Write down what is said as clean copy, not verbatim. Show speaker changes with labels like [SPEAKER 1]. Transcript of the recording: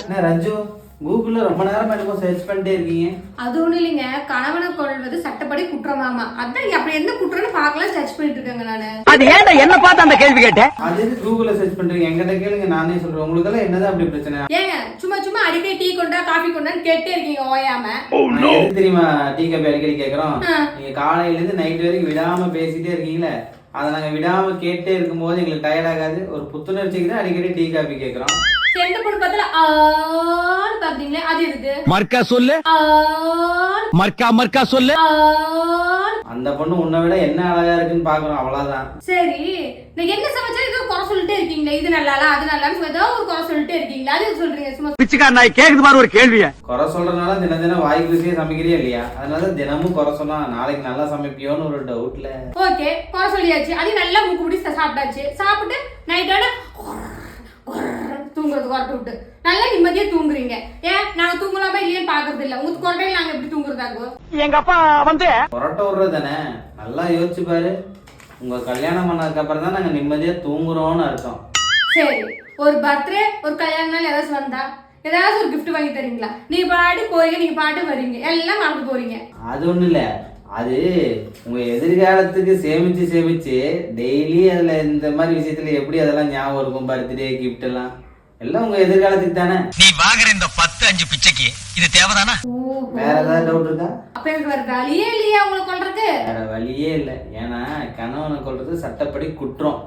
[SPEAKER 1] என்ன ரஞ்சு கூகுள்ல ரொம்ப நேரம் என்னமோ சர்ச் பண்ணிட்டே இருக்கீங்க?
[SPEAKER 2] அது ஒண்ணும் இல்லைங்க, கணவனை கொள்வது சட்டப்படி குற்றமாமா. அதான் அப்படி என்ன குற்றம்னு பார்க்கலாம் சர்ச் பண்ணிட்டு இருக்கேங்க நானு.
[SPEAKER 3] அது ஏன்டா என்ன பார்த்து அந்த கேள்வி கேட்டேன்?
[SPEAKER 1] அது எது கூகுள்ல சர்ச் பண்றீங்க? என்கிட்ட கேளுங்க, நானே சொல்றேன். உங்களுக்கு எல்லாம் என்னதான் அப்படி பிரச்சனை?
[SPEAKER 2] ஏங்க சும்மா சும்மா அடிக்கடி டீ கொண்டா காஃபி கொண்டான்னு கேட்டே இருக்கீங்க ஓயாம.
[SPEAKER 1] எது தெரியுமா டீ காபி அடிக்கடி கேக்குறோம்? நீங்க காலையில இருந்து நைட் வரைக்கும் விடாம பேசிட்டே இருக்கீங்களே, அதை நாங்க விடாம கேட்டே இருக்கும்போது எங்களுக்கு டயர்ட் ஆகாது. ஒரு புத்துணர்ச்சிக்கு தான் அடிக்கடி டீ காபி கேக்குறோம்.
[SPEAKER 2] எந்த பொண்ணு பார்த்தால ஆன்னு பாக்குறீங்களே, அது எதுக்கு?
[SPEAKER 3] மர்க்கா சொல்லு, மர்க்கா சொல்லு.
[SPEAKER 1] அந்த பொண்ணு உன்னை விட என்ன அழகா இருக்குன்னு பாக்குறோம், அவ்வளவுதான்.
[SPEAKER 2] சரி, நான் என்ன சமைச்சாலும் ஏதோ குறை சொல்லிட்டே இருக்கீங்களே, இது நல்லால அது நல்லான்னு ஏதோ ஒரு குறை சொல்லிட்டே இருக்கீங்களா, அது சொல்றீங்க சும்மா.
[SPEAKER 3] பிச்சுக்கார நாய் கேக்குது பாரு ஒரு கேள்விய.
[SPEAKER 1] குறை சொல்றதுனால தினம் தினம் வாய்க்கு ருசியா சமைக்கிறியா இல்லையா? அதனால தினமும் குறை சொன்னா நாளைக்கு நல்லா சமைப்பியோன்னு ஒரு டவுட்ல.
[SPEAKER 2] ஓகே, குறை சொல்லியாச்சு, அது நல்லா மூக்கு பிடி சாப்பிட்டாச்சு. சாப்பிட்டு நைட்டோட தூங்குறது குறட்டு விட்டு நல்லா நிம்மதியா தூங்குறீங்க. ஏன் நாங்க தூங்கலாமா இல்லையான்னு பாக்குறது இல்ல. உங்க குறையில நாங்க எப்படி தூங்குறதாக்கும்?
[SPEAKER 3] எங்க அப்பா வந்து
[SPEAKER 1] புரட்ட விடுறது தானே. நல்லா யோசிச்சு பாரு, உங்க கல்யாணம் பண்ணதுக்கு அப்புறம் தான் நாங்க நிம்மதியா தூங்குறோம்னு அர்த்தம்.
[SPEAKER 2] சரி, ஒரு பர்த்டே ஒரு கல்யாண நாள் ஏதாச்சும் வந்தா ஏதாச்சும் ஒரு கிஃப்ட் வாங்கி தரீங்களா? நீங்க பாட்டு போறீங்க, நீங்க பாட்டு வரீங்க, எல்லாம் மறந்து போறீங்க.
[SPEAKER 1] அது ஒண்ணு இல்ல, அது உங்க எதிர்காலத்துக்கு சேமிச்சு சேமிச்சு டெய்லி அதுல இந்த மாதிரி விஷயத்துல எப்படி அதெல்லாம் ஞாபகம் இருக்கும்? பர்த்டே கிஃப்ட் எல்லாம் எல்லாம் உங்க எதிர்காலத்துக்கு தானே.
[SPEAKER 3] நீ வாங்குற இந்த 10-5 பிச்சைக்கு இது தேவைதானா?
[SPEAKER 1] வேற ஏதாவது டவுட் இருக்கா?
[SPEAKER 2] அப்ப எனக்கு வேற வழியே இல்லையா உங்களை கொல்றதுக்கு?
[SPEAKER 1] வேற வழியே இல்லை. ஏன்னா கணவனை கொல்றது சட்டப்படி குற்றம்.